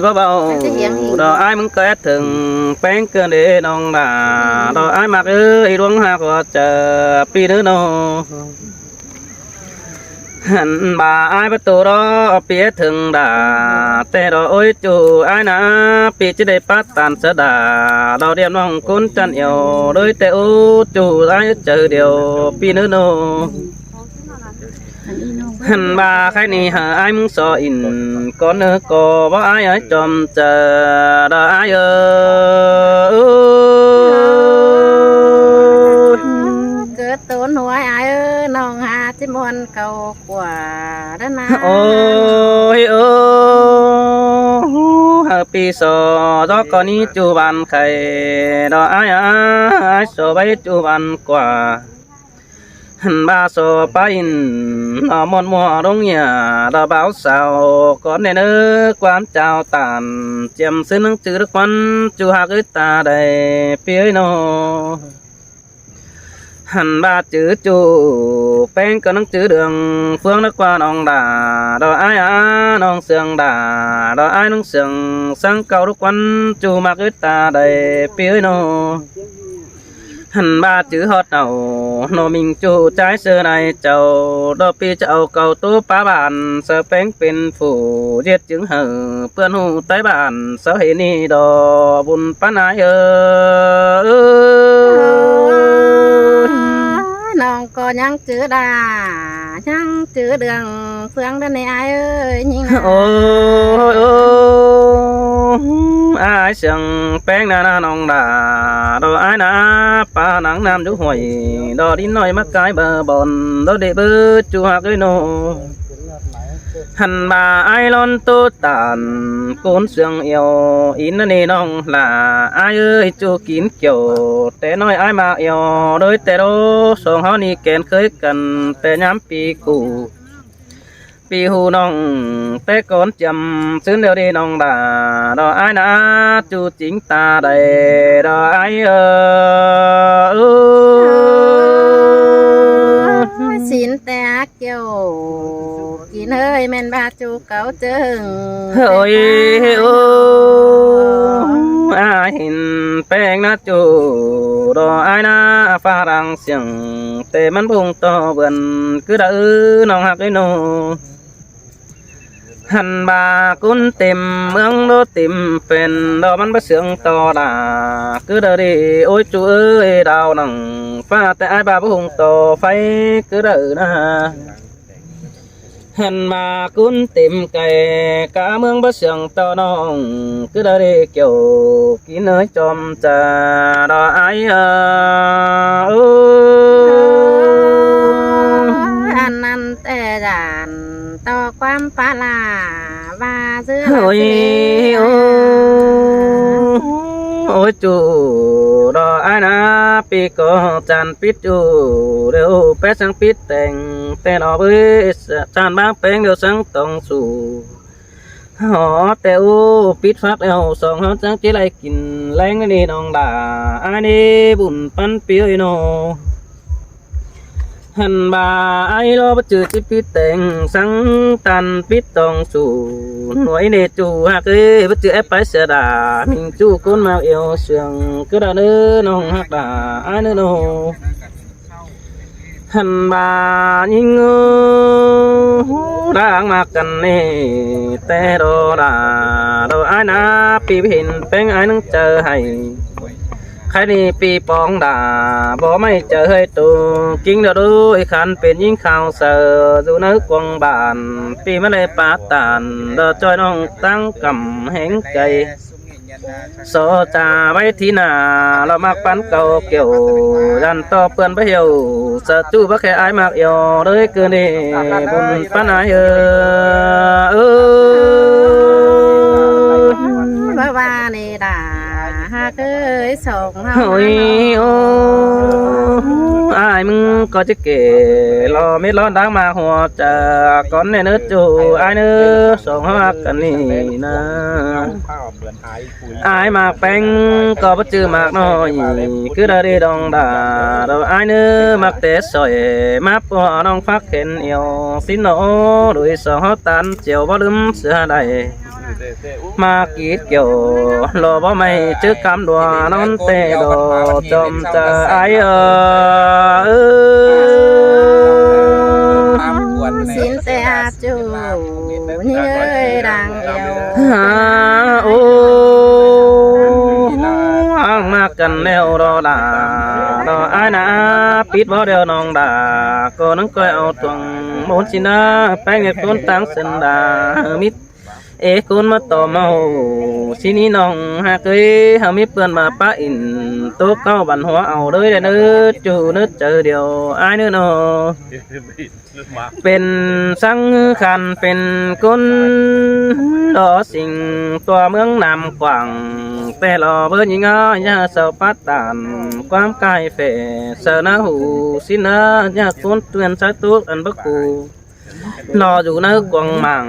เบาๆดอกไอ้มึงเกิดถึงแป้งเกินเดน้องด่าดอกไอ้มักเอ้ยดวงหักว่าเจอปีนึงโนหันบ่าไอ้ประตูรอเปียถึงด่าแต่ดอกโอ้ยจูไอ้นะปีจะได้ปัดตันเสดาดอกเดียมน้องคุณจันเอวโดยแต่โอ้จูไอ้เจอเดียวปีนึงโนหันบ่าใครนี่หาไอ้มึงสออินก่อนเนื้อก่อบ่ไอ้จอมเจอดอกไอ้เกิดตัวหน่วยไอ้น้องหาที่มวนเก่ากว่าด้านหน้าโอ้ยหาปีสอดอกก่อนนี้จูบันไข่ดอกไอ้สอใบจูบันกว่าหันบาโซไปอินมอนมัวดงเนี่ยดอกบ่าวสาวก่อนเนื้อความเจ้าตานเจียมซื้อนึงจืดควันจูหักตาได้เปียโนหันบาจืดจูแป้งก็นังจืดเดืองเฟืองนักว่าน้องด่าดอกไอ้น้องเสียงด่าดอกไอ้น้องเสียงสังเก่าทุกวันจูมักตาได้เปียโนหันบาจื้อฮอดเอาโนมิงจูใจเสือในเจ้าดอกปีจะเอาเก่าตัวป้าบานเสือแป้งเป็นผู้เย็ดจึงเหอเปื้อนหูใต้บ้านเสือเห็นนี่ดอกบุญป้านายน้องก็ยังจื้อดายังจื้อเดืองเฟืองด้านในไอ้ยิ่งโอ้ไอ้เสียงแป้งนาน้องด่าดอกไอ้นาป้าหนังน้ำจุห่วยดอกดินน้อยมักกายเบอร์บอนดอกเดเบอร์จูหักเลยโนหันบ่าไอ้ล้นตัวตานโกนเสียงเอวอินนี่น้องล่ะไอ้จูกินเกี่ยวแต่น้อยไอ้มาเอวโดยแต่โรสองเขานี่แกนเคยกันแต่ย้ำปีกูปีหูน้องแต่ก่อนจำซื้อเดียวดีน้องด่าดอกไอ้นะจูจริงตาได้ดอกไอ้สินแต่เกี่ยวกินเฮ้ยแม่นบาจูเก่าเจิงเฮ้ยเห็นแป้งนะจูดอกไอ้นะฝรั่งเสียงแต่มันพุ่งต่อเบิ่นคือได้น้องหักไอ้โนหันบากุนเต็มเมืองโดเต็มเป็นดอกมันประเสืองต่อดาคือได้ดีโอ้ยจูเอ้ยดาวหนังฟ้าแต่ไอ้บาพุ่งต่อไฟคือได้นะหันมากุนเต็มไก่กาเมืองประเสืองต่อน้องคือได้ดีเกี่ยวกินเอ้ยจอมจ่าดอกไอ้อันนั้นแต่จานต่อความปลาว่าซื้อโอ้ยโอ้ยจูดอกไอ้นะปีก็จันปิดจูเดี๋ยวแป๊สังปิดแต่งแต่ดอกเอ้ยจันบางแป้งเดี๋ยวสังต้องสู่หอแต่โอ้ปิดฟักแล้วสองเขาจังจีไรกินแรงนี่น้องด่าอันนี้บุญปันเปียโนหันบ่าไอ้รอประจืดจิปิดแต่งสังตันปิดตองสู่หน่วยเนจูหักเอ้ประจืดแอปไปเสียดามิงจูก้นมาเอวเสียงก็ได้เนื้อน้องหักด่าไอ้เนื้อโนหันบ่ายิงร่างมากันเน่แต่รอด่าดอกไอ้นาปีเห็นแป้งไอ้นั่งเจอให้ใครนี่ปีปองด่าบ่ไม่เจอให้ตัวกิ้งเดือดด้วยขันเป็นยิ่งข่าวเสือดูนึกกวงบานปีไม่เลยปาตานเดือดจอยน้องตั้งกำแหงใจโซจ่าไว้ที่นาเรามักปันเก่าเกี่ยวยันต่อเปื่อนไปเหี่ยวสะจู้บ่แค่อายมากเหี่ยวเลยเกินนี่บุญปันอายว่านี่ด่าหากเอ้ยส่งเฮาอายมึงก็จะเก๋รอไม่ร้อนดังมาหัวจะก้อนในเนื้อจูอายเนื้อส่งหักกันนี่นะอายมากแป้งก็บ่จื้อมากน้อยคือได้ดองด่าเราอายเนื้อมักเตะสอยมาปอน้องฟักเห็นเอวสินโนโดยสองตันเจียวบ่ลืมเสือใด mà kít kiểu lò bó mày chứ cam đùa non tê đồ chôm chờ ai xin te chủ như đang yêu mà cần neo đó là đó ai nà biết bao điều nong đà có nắng coi ao tuồng muốn xin na phải nghe con tăng sinh đà mít ê con mà tò mò xin nong ha cưới ha mít bươn mà pa in tốt cao bản hóa ao đấy để nước chủ nước chờ điều ai nữa nó เป็นสังขันเป็นคนรอสิ่งตัวเมืองนำกว่างแต่รอเบิ่งยิงอยาเสาปัดตานความกายเฟเสนาหูสินะอยากคนเตือนสายตุกอันบักกูรออยู่ในกวางมัง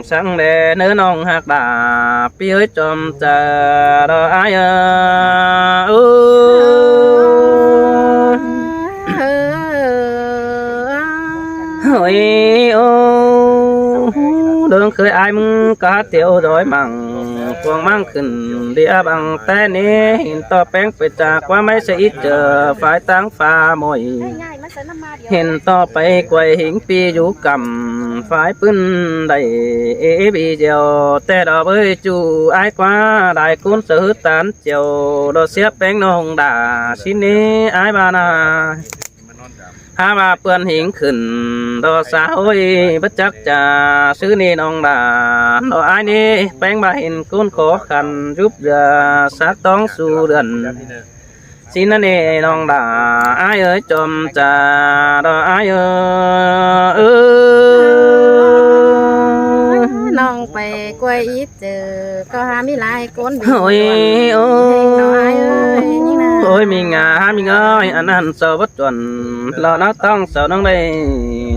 สังแดเนื้อน้องหักดาพี่เอ้ยจอมจะรออายôi ô đường khơi ai mừng cá tiêu rồi bằng quang mang khẩn đi bằng tay nè hiện to bén phải trả qua mấy sẽ ít chờ phải tăng pha mồi hiện toไปquay hình pi vũ cầm phải pưng đầy ế bị dèo té đỏ với chú ai quá đại cuốn sở tán chiều đồ xếp bén nông đà xin đi ai bà na ha bàเปื้อน หิงขึ้นดอสาวบัดจักจะซื้อนี่น้องดาดอไอ้นี่แป้งบาเห็นก้นขอขันยุบเรือสักต้องสู่เดือนสินั่นนี่น้องดาไอ้เอ้ยจมจะดอไอ้เอ้ย น้องไปกล้วยอีเจอก็หามีหลายคนดี โอ้ยโอ้ น้อยเอ้ยนี่นะ ôi mình mình ơi anh ăn sợ bất chuẩn là nó tăng sợ nó đây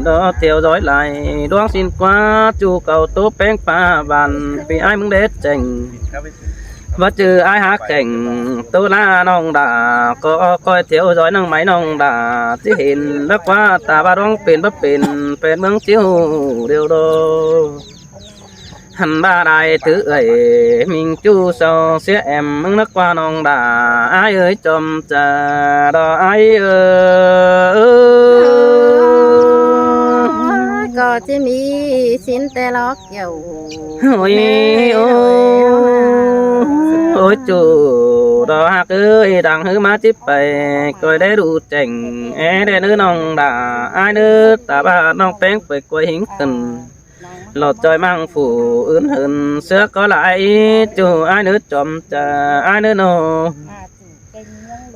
đó theo dõi lại đoán xin quá chu cầu tố bén pha bàn vì ai muốn đết chành và trừ ai hát chành tôi là nong đã có coi theo dõi năng máy nong đã chỉ hiện rất quá ta ba đoán tiền bất tiềnเป็นเมืองchiếu điều đồ hành ba đại thứ ấy mình chu sau sẽ em mừng nước qua nong đà ai ơi chom trà đó aiก็จะมีสินแต่ล็อกเกี่ยว ôi ôi chu đó hạc ơi đang hư má chip bày coi để đủ chỉnh é để nữ nong đà ai nữ ta ba nong bén phải quay hình cần lọt trời mang phủ ướn hơn xưa có lại chú ai nữa chom chờ ai nữa nô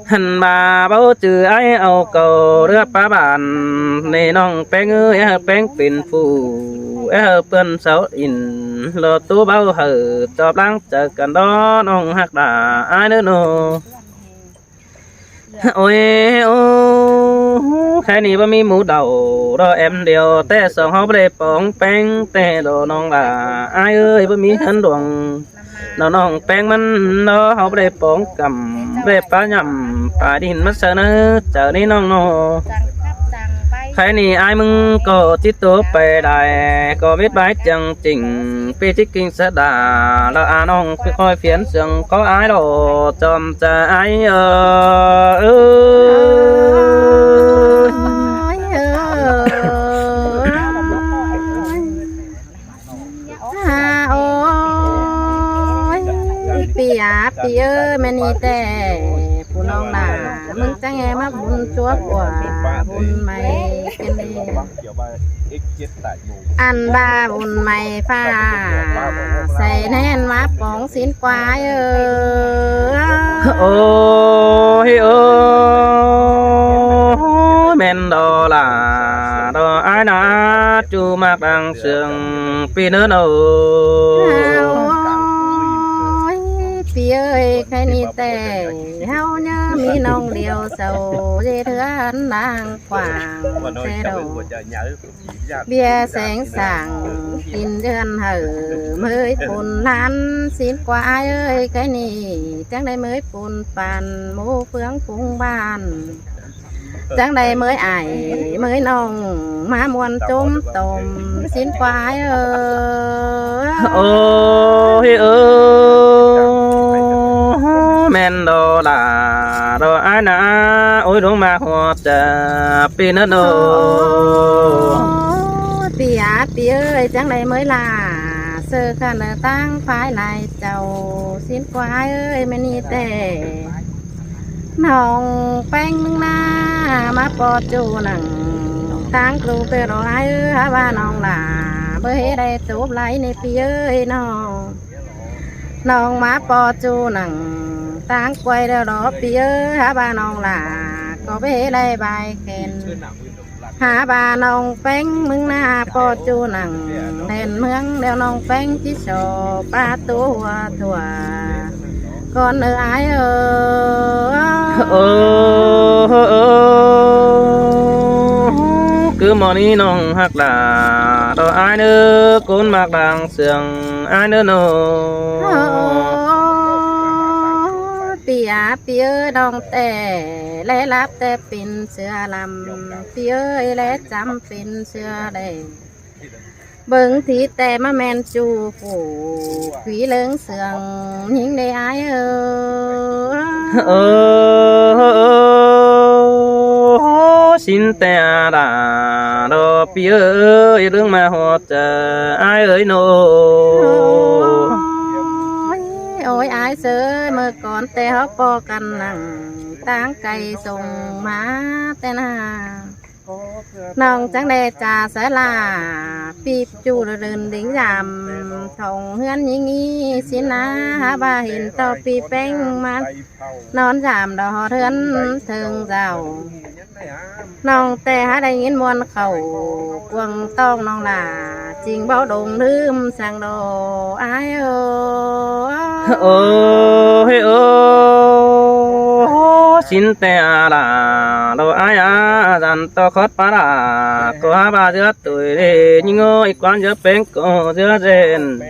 hành bà bao trừ ai ao cầu đưa ba bàn nề nong bén ơi bén pin phủ pen sáu in lọt tú bao hở cho lăng chờ cần đó nong hạc đà ai nữa nô ôi khai ni ba mi mũ đầu đó em điều té sòng hop để bóng beng té đồ nong là ai ơi ba mi hân đoàn nó nong bengมันđó hop để bóng cầm để phá nhầm phá đi mất sợ nữa chờ đi nong nô khai ni ai mừng có chít tố bè đài có biết bái chẳng chỉnh pi chích kinh sẽ đà là à nong coi phiến sương có ai đồ chom chờ aiปีเอ้ยแม่นี่แต่ผู้น้องหนามึงจะแงมาบุญชัวกว่าบุญไม่เป็นดีอันบาบุญไม่ฟ้าใส่แน่นมาปองสินควายโอ้ยโอ้แม่นดอล่ะดอไอ้นาจูมากดังเสียงปีเนื้อโนปีเอ้ยใครนี่แต่เฮาเนี่ยมีน้องเดียวเศร้าเดือนนางกว่างแต่ดอกเบียแสงสั่งกินเดือนเห่อเมยปุ่นล้านสินกว่าเอ้ยใครนี่จังได้เมยปุ่นปานหมูเฟืองปุงบ้าน จังใดเมื่อไอายเมื่อน้องมามวนจุ้มตมสิ้นควายโอ้ยแม่นดอลาดออานาโอ้ยลงมาหัวจะปีนโน ปีอาปีเอ้ยจังใดเมื่อลาเสื้อขันตั้งฝ่ายลายเจ้าสิ้นควายเอ้ยไม่นี่แต่น้องแป้งมึงหน้ามาปอดจูหนังตั้งครูไปรอให้ว่าน้องหลาเบื่อได้จูบไหลในปีเอ้ยน้องมาปอดจูหนังตั้งกวยเดรอปีเอ้ยว่าน้องหลาก็ไปได้ใบเข็นหาบาน้องแป้งมึงหน้าปอดจูหนังแทนเมืองเดี๋ยวน้องแป้งที่โชปาตัวถั่วก่อนอายcứ mò ní nong hạc đà đồ ai nữa cún mạc đàng sườn ai nữa nô ปีอาปีเอ้ยดองแต่และรับแต่เป็นเสือลำปีเอ้ยและจำเป็นเสือได้เบิ่งทีแต่มาแมนจูผูขวีเลิงเสืองยิงได้อายxin te đà đồ pi ơi đứng mà họ chờ ai ơi nô โอ้ยอายเสือเมื่อก่อนแต่เขาปอกันนั่งตั้งไก่ส่งมาแต่นาน้องจังได้จ่าสลาปีบจูเดินดิ้งยำทองเฮือนยิงงี้สินะหาบาเห็นต่อปีแป้งมันนอนยำดอกเทือนเทิงเจ้าน้องแต่หาได้ยินมวนเข่ากวงต้องน้องหลาจริงเบาดงลืมสั่งดออายxin te đà đồ ai dàn to khót pa đà có ba giữa tuổi đi nhưng ngôi quan giữa bên cổ giữa rền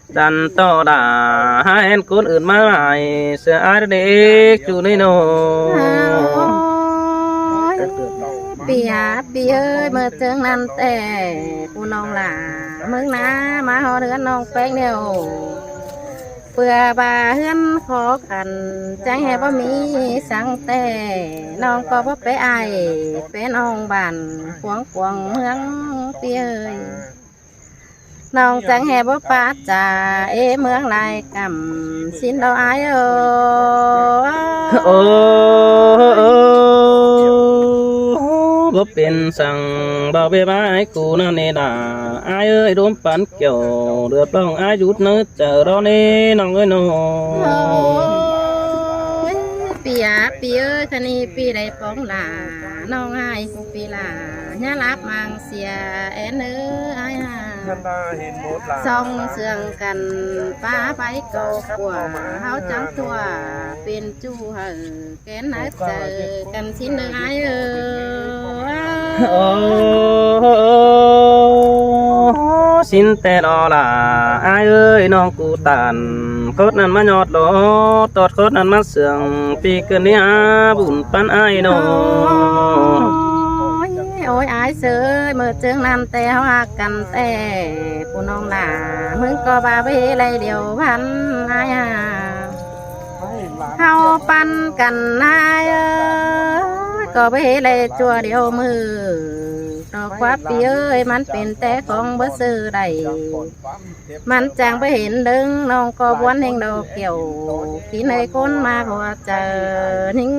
dàn to đà hai em cún ướt má lại sợ ai đi chủ đi nô ปีอาปีเอ้ยเมื่อเจอนั้นแต่กูน้องหลาเมืองน้ามาหอเดือนน้องแป้งเดียวเปื่อบาเฮือนขอขันจังแห่บ่มีสังแต่น้องก็บ่ไปไอไปน้องบ้านขวงเมืองปีเอ้ยน้องจังแห่บ่ปาจ่าเมืองลายกำสินดอกอายบ่เป็นสั่งบ่ไปบ้ายกูนั่นนี่ด่าอายเอ้ยโดนปันเกี่ยวเดือดร้อนอายหยุดเนื้อเจอรอนี่น้องเอ้ยน้องปีอาปีเอ้ยคณีปีได้ป้องหลาน้องอายกูปีหลาญาลับมังเสียแอนเอ้ยอายหาส่องเสื่องกันป้าไปเก่ากว่าเฮาจังตัวเป็นจูเหอแกนนัดเจอกันสิ้นเดือนอายxin te đò là ai ơi non cụ tàn cốt năn má nhọt đó tọt cốt năn má sườn pi cơn đi bùn pan ai nô โอ้ยอายเสือเมื่อเจอนั้นแต่หากันแต่กูน้องหลามึงก็บาเวไรเดียวพันอายเฮาปันกันนายก็ไปเลยจัวเดียวมือดอกว่าปีเอ้ยมันเป็นแต่ของบ่ซื้อได้มันจางไปเห็นดึงน้องก็บ้วนแห่งดอกเกี่ยวกินในก้นมาหัวเจอนิ่ง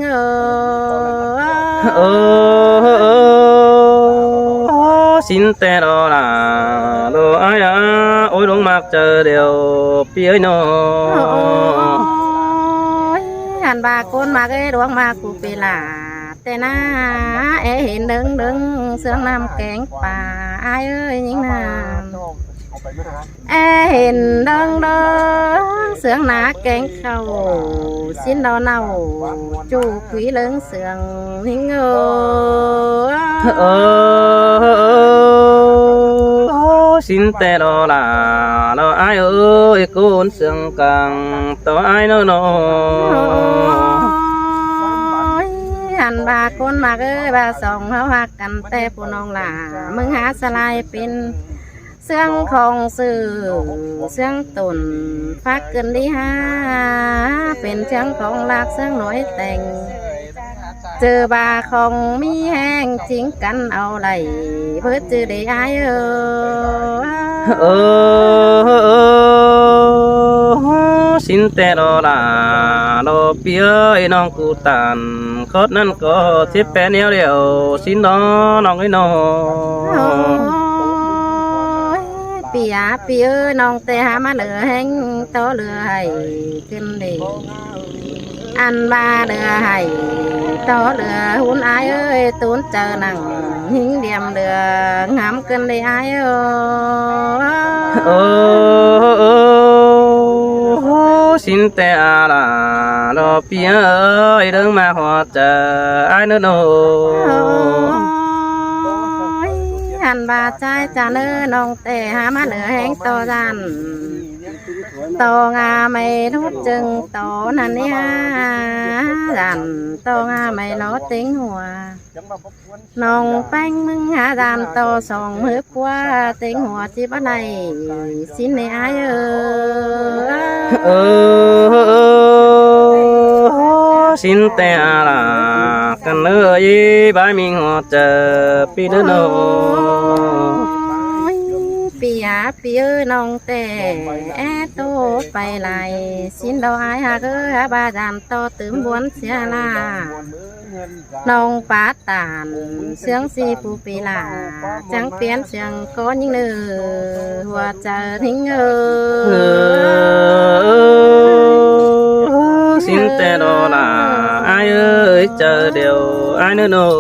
xin te đò là đồ ai ôi đúng mặc chờ đều phía nó หันบาก้นมาก็ดวงมากูเปลาแต่หน้าเห็นดึงเสื้อน้ำแกงป่าอายเอ้ยยิงน้ำเห็นดึงเสื้อหนาแกงเข้าสิ้นดอกเน่าจูขวีเลิงเสื่องยิงxin te đò là đồ ai ơi cún sương càng to ai nó nó หัน บาคนมาเอ้ยบาสองเฮาหักกันแต่ผู้น้องหล่ามึงหาสลายเป็นเสื่องของสื่อเสื่องตุนฟักเกินดีฮาเป็นเสื่องของหลักเสื่องหน่อยแต่งเจอบาของมีแห้งจริงกันเอาไหลเพื่อจือได้อายxin tè đò là đò bia nong cụ tàn khót năn có chiếc bé néo liệu xin đó nong ấy nó เปียเปียน้องแต่หามาเหลือแห้งโตเหลือให้ขึ้นดีอันบาเหลือให้โตเหลือหุ่นอายเอ้ยตูนเจอหนังหิ้งเดียมเหลืองามเกินเลยอายô xin tè là đò bia ơi đừng mà họ chờ ai nữa đâu หันบาใจจานน้องแต่หามาเหลือแห้งโตจันโตงาไม่ทุดจึงโตนั่นเนี่ยจันโตงาไม่ล้อติ้งหัวน้องแป้งมึงหาจันโตสองมือกว่าติ้งหัวจีบอะไรสินในอายxin tè là cần ơi bãi mình họ chờ pi đứa nào ปียปีเอ้ยน้องแต่แอโตไปไหลสินดอกอายหากเอ้ยบาดานโตตื่มบวนเสียลาน้องปาตานเสียงสีผู้ปีลาจังเปลี่ยนเสียงก้อนยิ่งเนื้อหัวใจทิ้งxin tè đó là ai ơi chờ điều ai nữa đâu